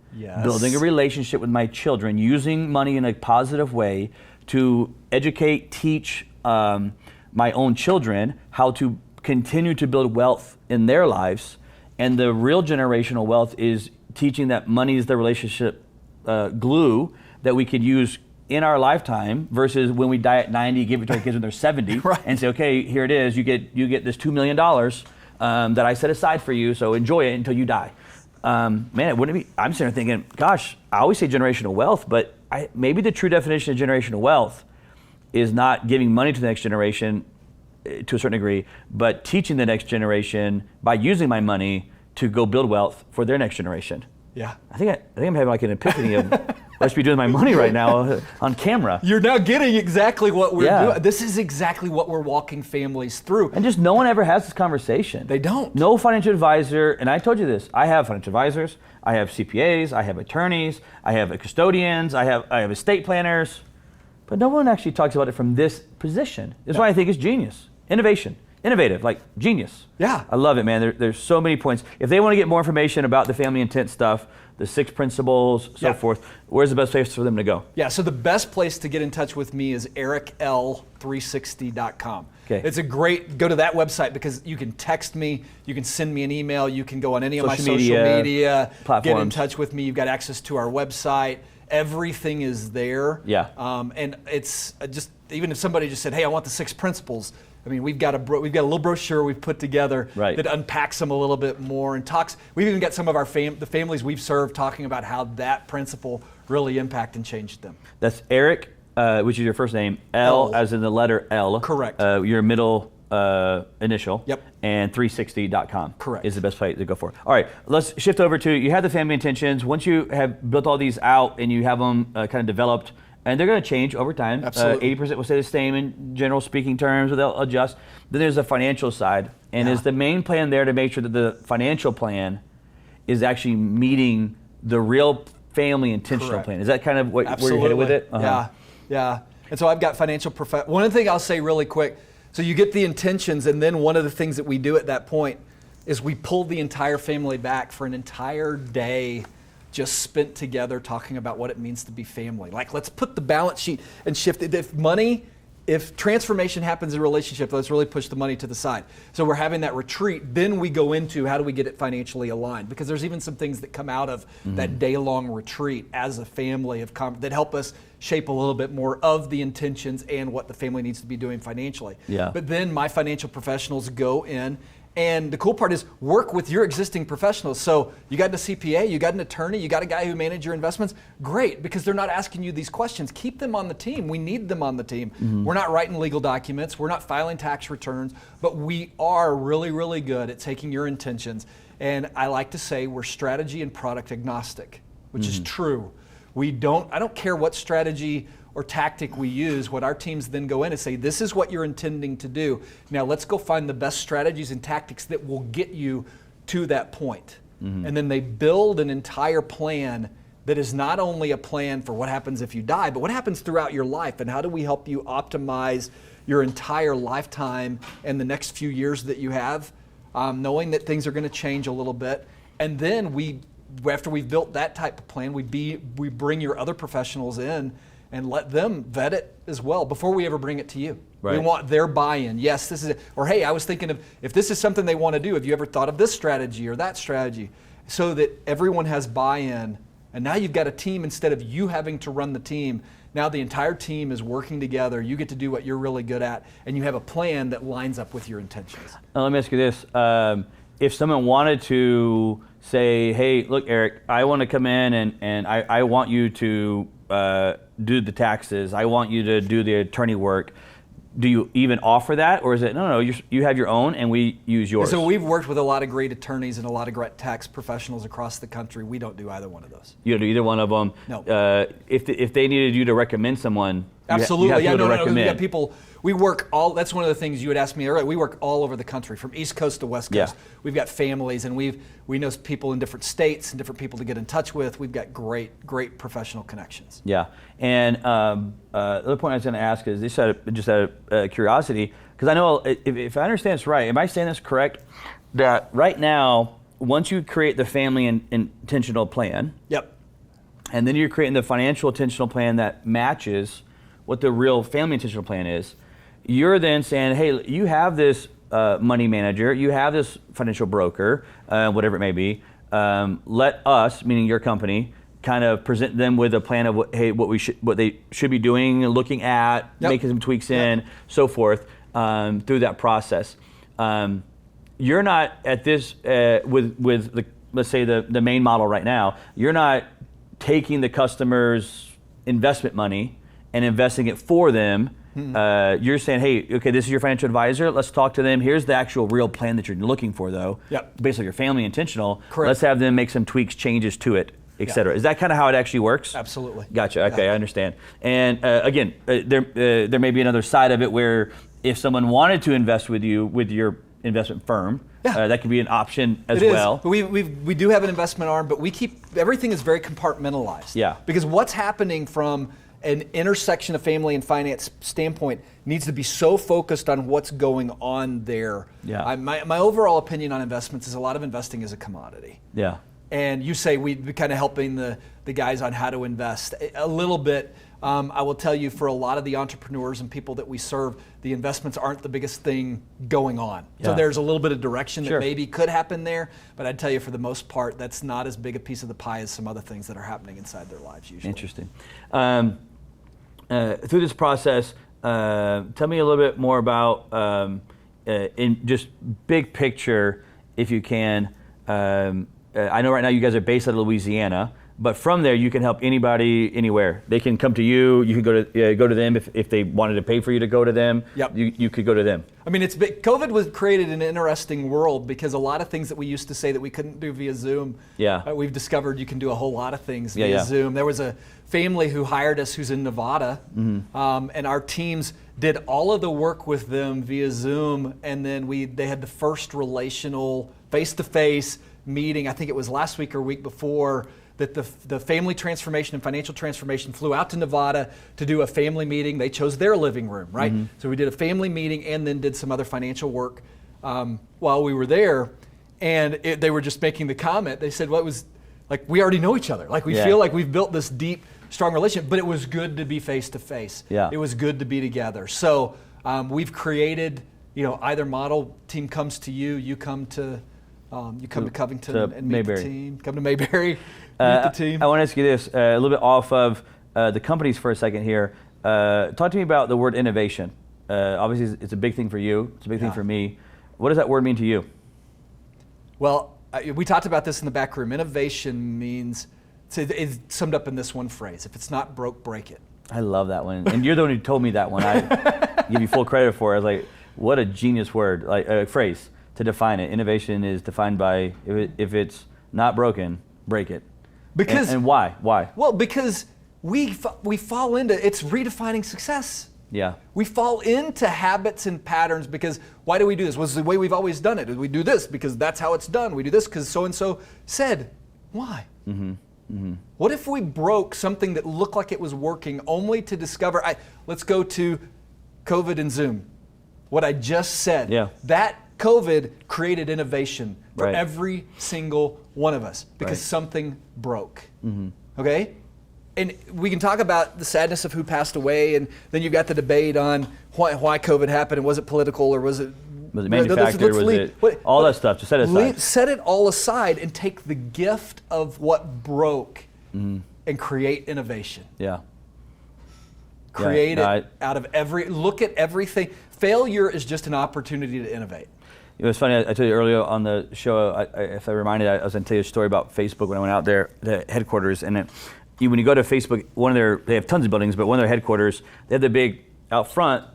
building a relationship with my children, using money in a positive way to educate, teach my own children how to continue to build wealth in their lives. And the real generational wealth is teaching that money is the relationship glue that we could use in our lifetime, versus when we die at 90, give it to our kids when they're 70, right. And say, okay, here it is. You get this $2 million that I set aside for you, so enjoy it until you die. Man, wouldn't it be? I'm sitting there thinking, gosh, I always say generational wealth, but maybe the true definition of generational wealth is not giving money to the next generation to a certain degree, but teaching the next generation by using my money to go build wealth for their next generation. Yeah. I think I'm having like an epiphany of what I should be doing with my money right now on camera. You're now getting exactly what we're doing. This is exactly what we're walking families through. And just no one ever has this conversation. They don't. No financial advisor, and I told you this, I have financial advisors, I have CPAs, I have attorneys, I have custodians, I have estate planners, but no one actually talks about it from this position. That's why I think it's genius. Innovative, like genius. Yeah. I love it, man. There's so many points. If they want to get more information about the family intent stuff, the 6 principles, so forth, where's the best place for them to go? Yeah, so the best place to get in touch with me is ericl360.com. Okay. It's a great, go to that website, because you can text me, you can send me an email, you can go on any of my social media platforms. Get in touch with me. You've got access to our website. Everything is there. Yeah. And it's just, even if somebody just said, hey, I want the 6 principles, I mean, we've got a little brochure we've put together that unpacks them a little bit more and talks. We've even got some of our the families we've served talking about how that principle really impacted and changed them. That's Eric, which is your first name, L as in the letter L. Correct. Your middle initial. Yep. And 360.com. Correct. Is the best place to go for. All right, let's shift over to, you have the family intentions. Once you have built all these out and you have them kind of developed, and they're going to change over time. Absolutely. 80% will stay the same in general speaking terms, but they'll adjust. Then there's the financial side. And is the main plan there to make sure that the financial plan is actually meeting the real family intentional plan? Is that kind of where you're headed with it? Yeah. And so I've got financial one thing I'll say really quick. So you get the intentions, and then one of the things that we do at that point is we pull the entire family back for an entire day just spent together talking about what it means to be family. Like, let's put the balance sheet and shift it. If transformation happens in a relationship, let's really push the money to the side. So we're having that retreat. Then we go into how do we get it financially aligned? Because there's even some things that come out of that day-long retreat as a family that help us shape a little bit more of the intentions and what the family needs to be doing financially. Yeah. But then my financial professionals go in. And the cool part is work with your existing professionals. So you got a CPA, you got an attorney, you got a guy who manages your investments. Great, because they're not asking you these questions. Keep them on the team. We need them on the team. We're not writing legal documents. We're not filing tax returns. But we are really, really good at taking your intentions. And I like to say we're strategy and product agnostic, which is true. I don't care what strategy or tactic we use. What our teams then go in and say, this is what you're intending to do. Now let's go find the best strategies and tactics that will get you to that point. And then they build an entire plan that is not only a plan for what happens if you die, but what happens throughout your life, and how do we help you optimize your entire lifetime and the next few years that you have, knowing that things are going to change a little bit. And then after we've built that type of plan, we bring your other professionals in and let them vet it as well before we ever bring it to you. Right. We want their buy-in. Yes, this is it. Or hey, I was thinking of, if this is something they want to do, have you ever thought of this strategy or that strategy? So that everyone has buy-in. And now you've got a team, instead of you having to run the team, Now the entire team is working together. You get to do what you're really good at, and you have a plan that lines up with your intentions. Now, let me ask you this. If someone wanted to say, hey, look, Eric, I want to come in and I want you to do the taxes. I want you to do the attorney work. Do you even offer that, or is it no? You have your own, and we use yours? So we've worked with a lot of great attorneys and a lot of great tax professionals across the country. We don't do either one of those. You don't do either one of them. No. If they needed you to recommend someone, absolutely, you have no. recommend. We got people. We work all. That's one of the things you had asked me earlier. We work all over the country, from East Coast to West Coast. Yeah. We've got families, and we know people in different states and different people to get in touch with. We've got great professional connections. Yeah, and the other point I was going to ask is just out of curiosity, because I know if I understand this right, am I saying this correct? That right now, once you create the family intentional plan, yep, and then you're creating the financial intentional plan that matches what the real family intentional plan is, you're then saying, hey, you have this money manager, you have this financial broker, whatever it may be. Let us, meaning your company, kind of present them with a plan of what they should be doing, looking at, yep, making some tweaks in, so forth, through that process. You're not at this with the, let's say the main model right now. You're not taking the customer's investment money and investing it for them. You're saying, hey, okay, this is your financial advisor. Let's talk to them. Here's the actual real plan that you're looking for, though. Yep. Basically, your family intentional. Correct. Let's have them make some tweaks, changes to it, et cetera. Is that kind of how it actually works? Absolutely. Gotcha. Okay, I understand. And again, there may be another side of it where if someone wanted to invest with you with your investment firm, that could be an option as well. We do have an investment arm, but everything is very compartmentalized. Yeah. Because what's happening from an intersection of family and finance standpoint needs to be so focused on what's going on there. Yeah. My overall opinion on investments is a lot of investing is a commodity. Yeah. And you say we'd kind of helping the guys on how to invest a little bit. I will tell you, for a lot of the entrepreneurs and people that we serve, the investments aren't the biggest thing going on. Yeah. So there's a little bit of direction Sure. that maybe could happen there, but I'd tell you, for the most part, that's not as big a piece of the pie as some other things that are happening inside their lives usually. Interesting. Through this process, tell me a little bit more about, in just big picture, if you can. I know right now you guys are based out of Louisiana, but from there you can help anybody anywhere. They can come to you. You can go to them if they wanted to pay for you to go to them. Yep. You could go to them. I mean, COVID created an interesting world, because a lot of things that we used to say that we couldn't do via Zoom, we've discovered you can do a whole lot of things via Zoom. There was a family who hired us who's in Nevada, and our teams did all of the work with them via Zoom, and then they had the first relational face-to-face meeting. I think it was last week or week before, that the family transformation and financial transformation flew out to Nevada to do a family meeting. They chose their living room, right? Mm-hmm. So we did a family meeting and then did some other financial work while we were there. And they were just making the comment. They said, well, it was like, we already know each other. Like, we feel like we've built this deep, strong relationship, but it was good to be face to face. It was good to be together. So we've created, either model, team comes to you, you come to Covington and meet Mayberry. the team. Come to Mayberry, meet the team. I want to ask you this, a little bit off of the companies for a second here. Talk to me about the word innovation. Obviously, it's a big thing for you. It's a big thing for me. What does that word mean to you? Well, we talked about this in the back room. Innovation means, it's summed up in this one phrase: if it's not broke, break it. I love that one. And you're the one who told me that one. I give you full credit for it. I was like, what a genius word, like phrase to define it. Innovation is defined by, if it's not broken, break it. Because and why? Well, because we fall into, it's redefining success. Yeah. We fall into habits and patterns because why do we do this? Well, it's the way we've always done it. We do this because that's how it's done. We do this because so-and-so said. Why? Mm-hmm. Mm-hmm. What if we broke something that looked like it was working only to discover, let's go to COVID and Zoom. What I just said. Yeah. That COVID created innovation for Right. every single one of us because something broke. Mm-hmm. Okay? And we can talk about the sadness of who passed away, and then you've got the debate on why COVID happened, and was it political or was it manufactured? All that stuff, just set it aside. Set it all aside and take the gift of what broke and create innovation. Yeah. Create it out of look at everything. Failure is just an opportunity to innovate. It was funny, I told you earlier on the show, if I reminded, I was going to tell you a story about Facebook when I went out there, the headquarters, and when you go to Facebook, they have tons of buildings, but one of their headquarters, they have the big, out front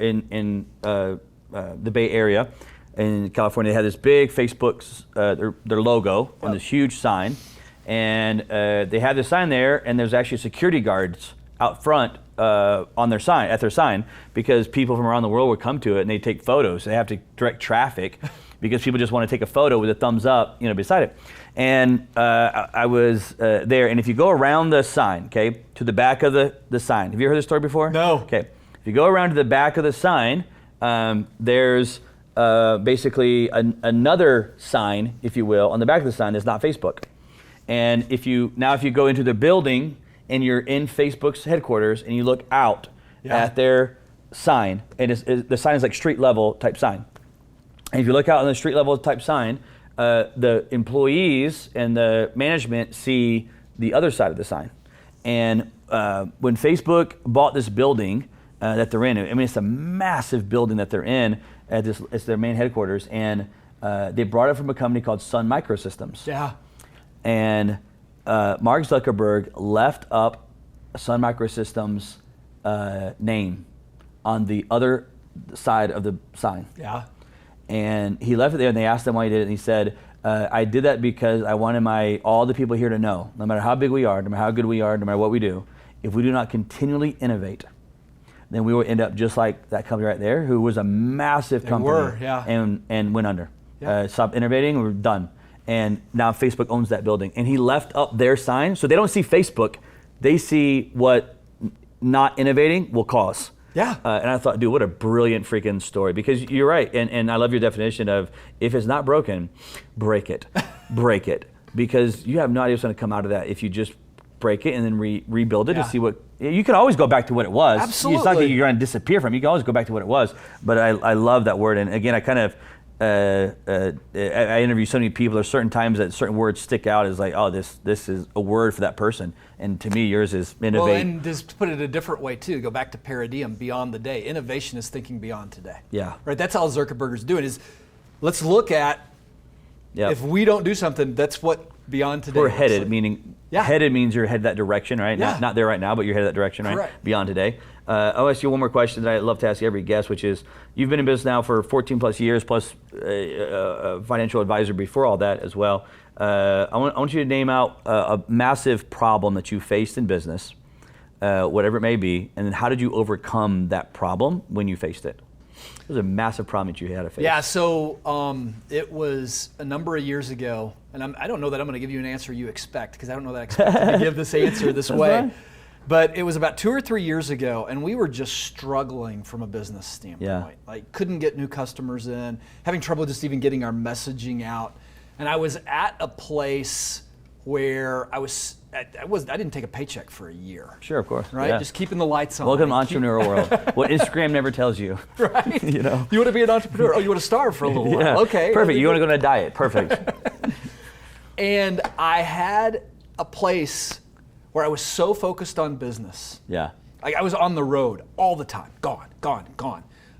in the Bay Area in California, they had this big Facebook, their logo on this huge sign, and they had this sign there, and there's actually security guards out front on their sign, because people from around the world would come to it and they take photos. They have to direct traffic because people just want to take a photo with a thumbs up, beside it. And I was there, and if you go around the sign, okay, to the back of the sign. Have you heard this story before? No. Okay. If you go around to the back of the sign, there's basically another sign, if you will, on the back of the sign that's not Facebook. And if you go into the building and you're in Facebook's headquarters and you look out at their sign, and the sign is like street level type sign. And if you look out on the street level type sign, the employees and the management see the other side of the sign. And when Facebook bought this building that they're in, it's a massive building that they're in. It's their main headquarters, and they brought it from a company called Sun Microsystems. Yeah. And Mark Zuckerberg left up Sun Microsystems' name on the other side of the sign. Yeah. And he left it there, and they asked him why he did it, and he said, I did that because I wanted all the people here to know, no matter how big we are, no matter how good we are, no matter what we do, if we do not continually innovate, then we will end up just like that company right there, who was a massive company and went under. Yeah. Stopped innovating, we're done. And now Facebook owns that building. And he left up their sign, so they don't see Facebook, they see what not innovating will cause. Yeah. And I thought, dude, what a brilliant freaking story. Because you're right, and I love your definition of, if it's not broken, break it. Break it. Because you have no idea what's going to come out of that if you just break it and then rebuild it to see what, you can always go back to what it was. Absolutely. It's not that you're going to disappear from it, you can always go back to what it was. But I love that word, and again, I kind of, I interview so many people, there's certain times that certain words stick out as like, oh, this is a word for that person. And to me, yours is innovate. Well, and just to put it a different way too, go back to paradigm, beyond the day. Innovation is thinking beyond today. Yeah. Right, that's how Zuckerberg is doing, is let's look at, if we don't do something, that's what beyond today. We're headed, meaning, headed means you're headed that direction, right? Yeah. Not there right now, but you're headed that direction, right? Correct. Beyond today. I'll ask you one more question that I love to ask every guest, which is, you've been in business now for 14 plus years, plus a financial advisor before all that as well. I want you to name out a massive problem that you faced in business, whatever it may be, and then how did you overcome that problem when you faced it? It was a massive problem that you had to face. Yeah, so it was a number of years ago, and I don't know that I'm going to give you an answer you expect, because I don't know that I expect to give this answer this way. Fine. But it was about 2 or 3 years ago, and we were just struggling from a business standpoint. Yeah. Like, couldn't get new customers in, having trouble just even getting our messaging out. And I was at a place where I didn't take a paycheck for a year. Sure, of course. Right? Yeah. Just keeping the lights on. Welcome to entrepreneurial world. What Instagram never tells you. Right? You know? You want to be an entrepreneur? Oh, you want to starve for a little while? Okay. Perfect. You want to go on a diet? Perfect. And I had a place where I was so focused on business. Yeah. Like, I was on the road all the time, gone.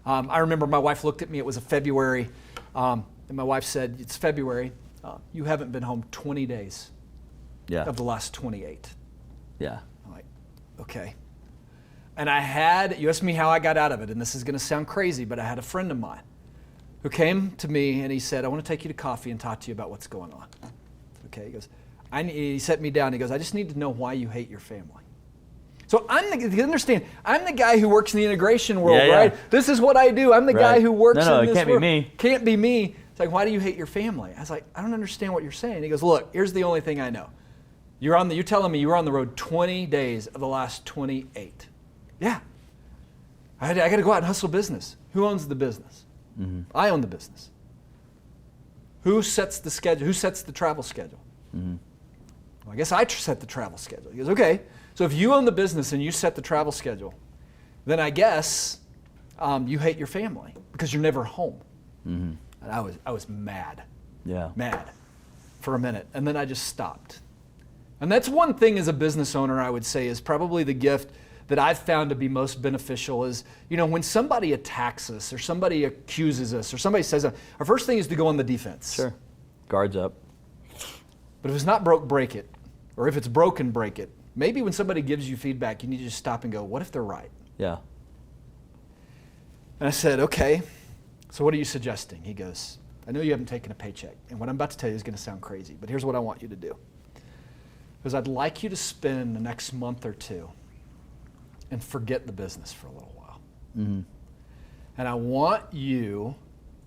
I remember my wife looked at me, it was a February, and my wife said, it's February, you haven't been home 20 days of the last 28. Yeah. I'm like, okay. And you asked me how I got out of it, and this is gonna sound crazy, but I had a friend of mine who came to me and he said, I wanna take you to coffee and talk to you about what's going on. Okay, he goes, he set me down, he goes, I just need to know why you hate your family. So you understand, I'm the guy who works in the integration world, right? This is what I do. I'm the guy who works in this world. No, it can't be me. Can't be me. It's like, why do you hate your family? I was like, I don't understand what you're saying. He goes, look, here's the only thing I know. You're telling me you were on the road 20 days of the last 28. Yeah. I got to go out and hustle business. Who owns the business? Mm-hmm. I own the business. Who sets the schedule? Who sets the travel schedule? Mm-hmm. Well, I guess I set the travel schedule. He goes, okay, so if you own the business and you set the travel schedule, then I guess you hate your family because you're never home. Mm-hmm. And I was mad. Yeah. Mad for a minute. And then I just stopped. And that's one thing as a business owner I would say is probably the gift that I've found to be most beneficial is, when somebody attacks us or somebody accuses us or somebody says, our first thing is to go on the defense. Sure. Guards up. But if it's not broke, break it. Or if it's broken, break it. Maybe when somebody gives you feedback, you need to just stop and go, what if they're right? Yeah. And I said, okay, so what are you suggesting? He goes, I know you haven't taken a paycheck, and what I'm about to tell you is going to sound crazy, but here's what I want you to do. Because I'd like you to spend the next month or two and forget the business for a little while. Mm-hmm. And I want you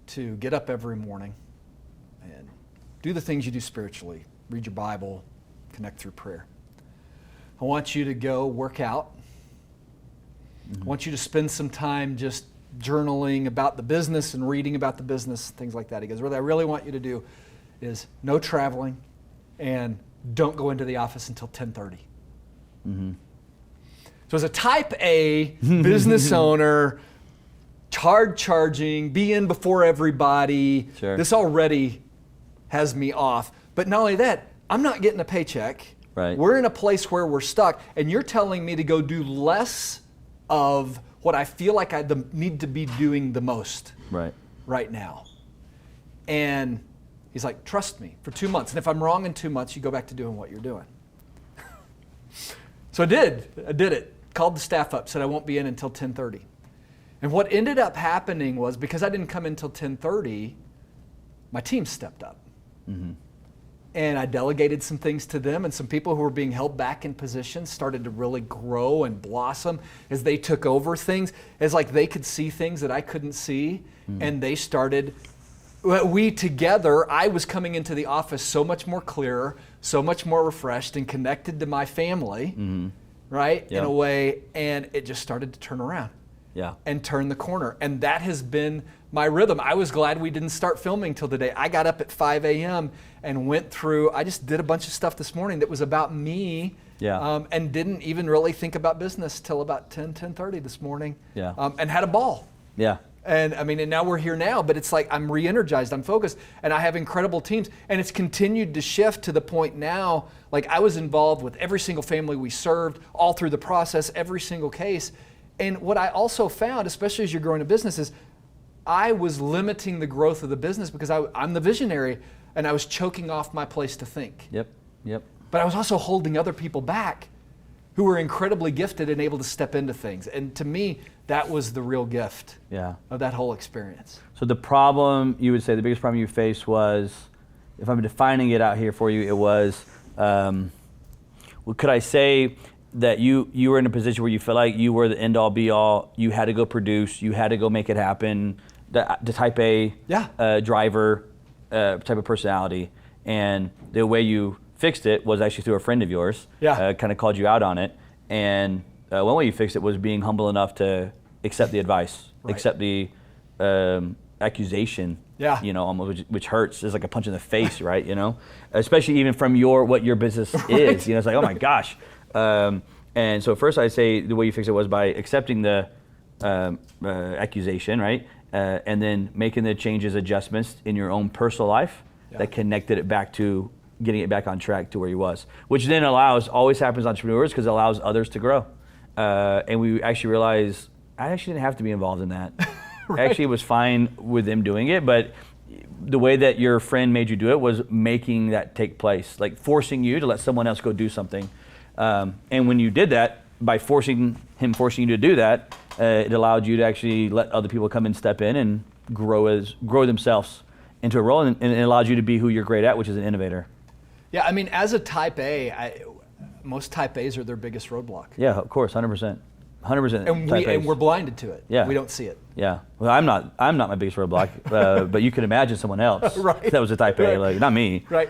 to get up every morning and do the things you do spiritually. Read your Bible, connect through prayer. I want you to go work out. Mm-hmm. I want you to spend some time just journaling about the business and reading about the business, things like that. He goes, what I really want you to do is no traveling and don't go into the office until 10:30. Mm-hmm. So as a type A business owner, hard charging, be in before everybody, sure. This already has me off. But not only that, I'm not getting a paycheck. Right. We're in a place where we're stuck, and you're telling me to go do less of what I feel like I need to be doing the most right now. And he's like, trust me, for 2 months. And if I'm wrong in 2 months, you go back to doing what you're doing. So I did it. Called the staff up, said I won't be in until 10:30. And what ended up happening was, because I didn't come in until 10:30, my team stepped up. Mm-hmm. And I delegated some things to them, and some people who were being held back in positions started to really grow and blossom as they took over things, as like they could see things that I couldn't see. Mm-hmm. And they started, we together, I was coming into the office so much more clearer, so much more refreshed and connected to my family, mm-hmm. right, yeah. in a way, and it just started to turn around. Yeah. And turn the corner. And that has been my rhythm. I was glad we didn't start filming till today. I got up at 5 a.m. and went through, I just did a bunch of stuff this morning that was about me, and didn't even really think about business till about 10:30 this morning, and had a ball. Yeah. And and now we're here now, but it's like I'm re-energized, I'm focused, and I have incredible teams. And it's continued to shift to the point now, like I was involved with every single family we served, all through the process, every single case. And what I also found, especially as you're growing a business, is I was limiting the growth of the business because I'm the visionary, and I was choking off my place to think. Yep. But I was also holding other people back who were incredibly gifted and able to step into things. And to me, that was the real gift of that whole experience. So the problem, you would say, the biggest problem you faced was, if I'm defining it out here for you, it was, could I say that you were in a position where you felt like you were the end all be all, you had to go produce, you had to go make it happen, the type A driver type of personality, and the way you fixed it was actually through a friend of yours, kind of called you out on it, and one way you fixed it was being humble enough to accept the advice, accept the accusation, almost, which hurts. It's like a punch in the face, right? Especially even from what your business is. It's like, oh my gosh. And so first I'd say the way you fix it was by accepting the accusation, right? And then making the changes, adjustments in your own personal life that connected it back to getting it back on track to where he was, which then always happens to entrepreneurs because it allows others to grow. And we actually realized I actually didn't have to be involved in that. Actually, it was fine with them doing it, but the way that your friend made you do it was making that take place, like forcing you to let someone else go do something. And when you did that, by forcing you to do that, it allowed you to actually let other people come and step in and grow themselves into a role, and it allows you to be who you're great at, which is an innovator. Yeah, as a type A, most type A's are their biggest roadblock. Yeah, of course, 100%. 100%. And we're blinded to it. Yeah. We don't see it. Yeah. Well, I'm not my biggest roadblock, but you can imagine someone else that was a type A, like not me. Right.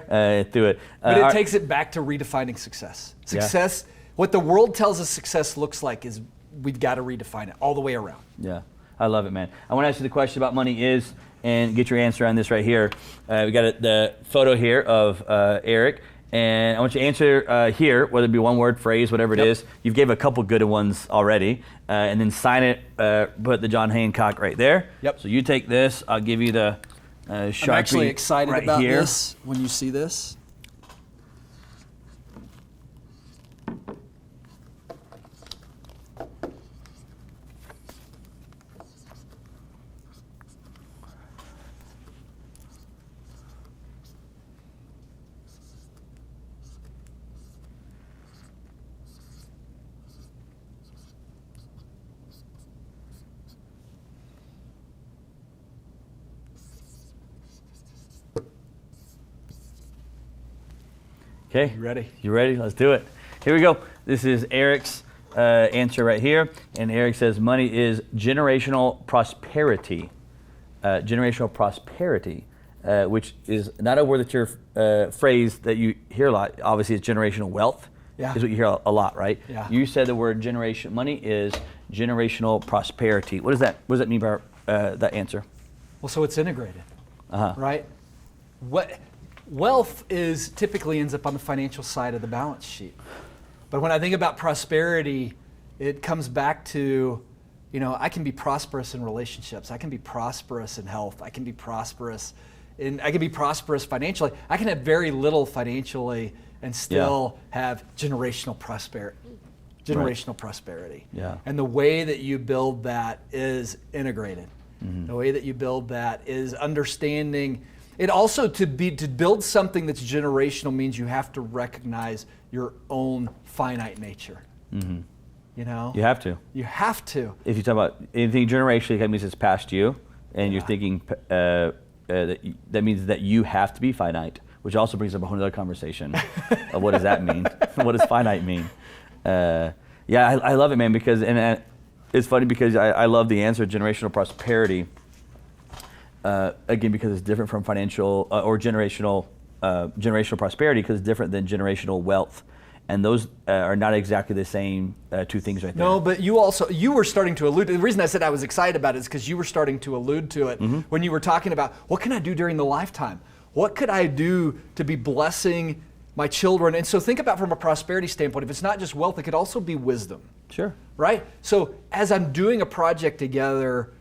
Through it. But it takes it back to redefining success. Success, what the world tells us success looks like is we've got to redefine it all the way around. Yeah. I love it, man. I want to ask you the question about money is, and get your answer on this right here. We got the photo here of Eric. And I want you to answer here, whether it be one word, phrase, whatever it is. You've gave a couple good ones already. And then sign it, put the John Hancock right there. Yep. So you take this, I'll give you the Sharpie. I'm actually excited right about here. this when you see this. Okay. You ready? You ready? Let's do it. Here we go. This is Eric's answer right here. And Eric says money is generational prosperity. Generational prosperity, which is not a word that you're phrase that you hear a lot. Obviously, it's generational wealth. Yeah. Is what you hear a lot, right? Yeah. You said the word generation. Money is generational prosperity. What does that mean by that answer? Well, so it's integrated, right? Wealth typically ends up on the financial side of the balance sheet. But when I think about prosperity, it comes back to, I can be prosperous in relationships. I can be prosperous in health. I can be prosperous financially. I can have very little financially and still have generational prosperity. Prosperity. Yeah. And the way that you build that is integrated. Mm-hmm. The way that you build that is understanding. It also, to build something that's generational means you have to recognize your own finite nature. Mm-hmm. You have to. You have to. If you talk about anything generationally, that means it's past you, and you're thinking that means that you have to be finite, which also brings up a whole other conversation of what does that mean? What does finite mean? I love it, man, because it's funny because I love the answer, generational prosperity. Again, because it's different from financial or generational prosperity, because it's different than generational wealth. And those are not exactly the same two things right there. No, but you were starting to allude to, the reason I said I was excited about it is because you were starting to allude to it when you were talking about what can I do during the lifetime? What could I do to be blessing my children? And so think about from a prosperity standpoint, if it's not just wealth, it could also be wisdom. Sure. Right? So as I'm doing a project together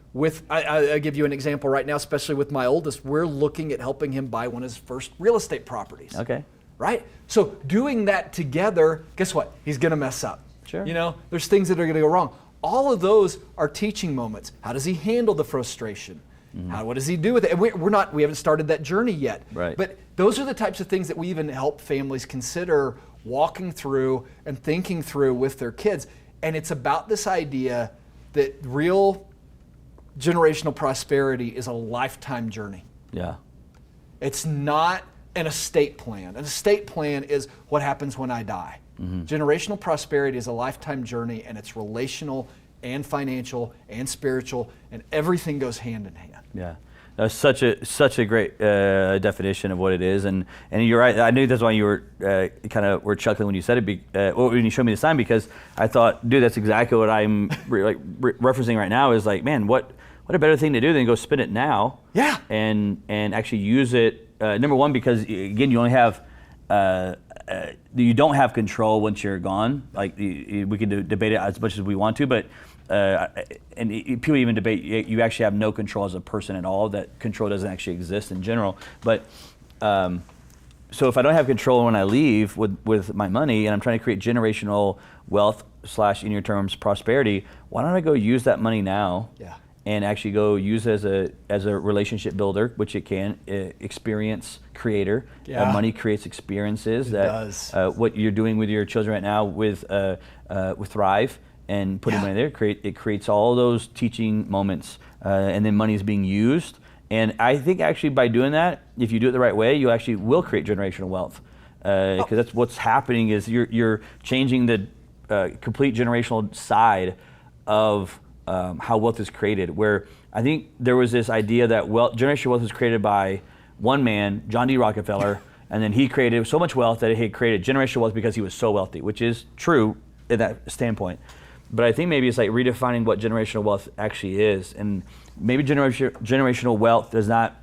I'll give you an example right now, especially with my oldest, we're looking at helping him buy one of his first real estate properties. Okay. Right? So doing that together, guess what? He's going to mess up. Sure. There's things that are going to go wrong. All of those are teaching moments. How does he handle the frustration? Mm-hmm. What does he do with it? We haven't started that journey yet. Right. But those are the types of things that we even help families consider walking through and thinking through with their kids. And it's about this idea that real generational prosperity is a lifetime journey. Yeah. It's not an estate plan. An estate plan is what happens when I die. Mm-hmm. Generational prosperity is a lifetime journey, and it's relational and financial and spiritual, and everything goes hand in hand. Yeah. That's such a great definition of what it is, and you're right. I knew that's why you were were chuckling when you said it. When you showed me the sign, because I thought, dude, that's exactly what I'm referencing right now. Is like, man, what a better thing to do than go spend it now? Yeah. And actually use it. Number one, because again, you only have you don't have control once you're gone. Like we can debate it as much as we want to, but. People even debate you actually have no control as a person at all, that control doesn't actually exist in general. But so if I don't have control when I leave with my money, and I'm trying to create generational wealth / in your terms prosperity, why don't I go use that money now? Yeah. And actually go use it as a relationship builder, which it can, experience creator. Yeah. Money creates experiences. It does. What you're doing with your children right now with Thrive and putting money there, it creates all those teaching moments, and then money is being used. And I think actually by doing that, if you do it the right way, you actually will create generational wealth. Because that's what's happening is you're changing the complete generational side of how wealth is created, where I think there was this idea that generational wealth was created by one man, John D. Rockefeller, and then he created so much wealth that he created generational wealth because he was so wealthy, which is true in that standpoint. But I think maybe it's like redefining what generational wealth actually is. And maybe generational wealth does not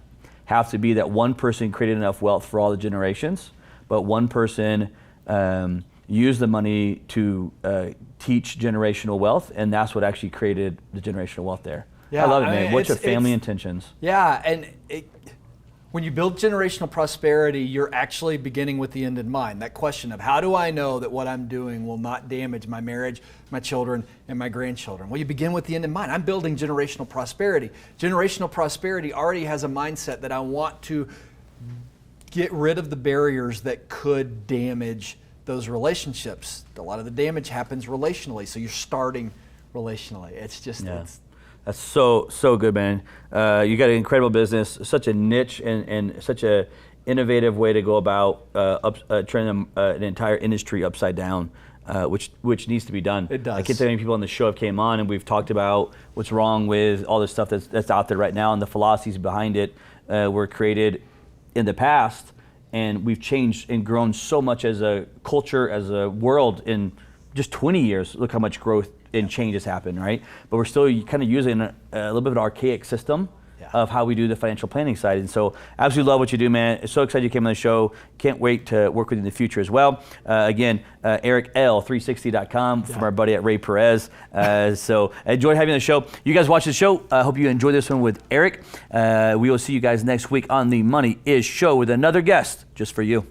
have to be that one person created enough wealth for all the generations, but one person used the money to teach generational wealth, and that's what actually created the generational wealth there. Yeah, I love it, man. What's your family intentions? Yeah, and when you build generational prosperity, you're actually beginning with the end in mind. That question of how do I know that what I'm doing will not damage my marriage, my children, and my grandchildren? Well, you begin with the end in mind. I'm building generational prosperity. Generational prosperity already has a mindset that I want to get rid of the barriers that could damage those relationships. A lot of the damage happens relationally, so you're starting relationally. It's just... Yeah. That's so good, man. You got an incredible business, such a niche and such a innovative way to go about turning an entire industry upside down. Which needs to be done. It does. I can't tell you many people on the show have came on and we've talked about what's wrong with all the stuff that's out there right now and the philosophies behind it were created in the past, and we've changed and grown so much as a culture, as a world in just 20 years. Look how much growth and change has happened, right? But we're still kind of using a little bit of an archaic system of how we do the financial planning side. And so absolutely love what you do, man. So excited you came on the show. Can't wait to work with you in the future as well. Again, EricL360.com from our buddy at Ray Perez. So enjoyed having you on the show. You guys watch the show. I hope you enjoy this one with Eric. We will see you guys next week on the Money Is Show with another guest just for you.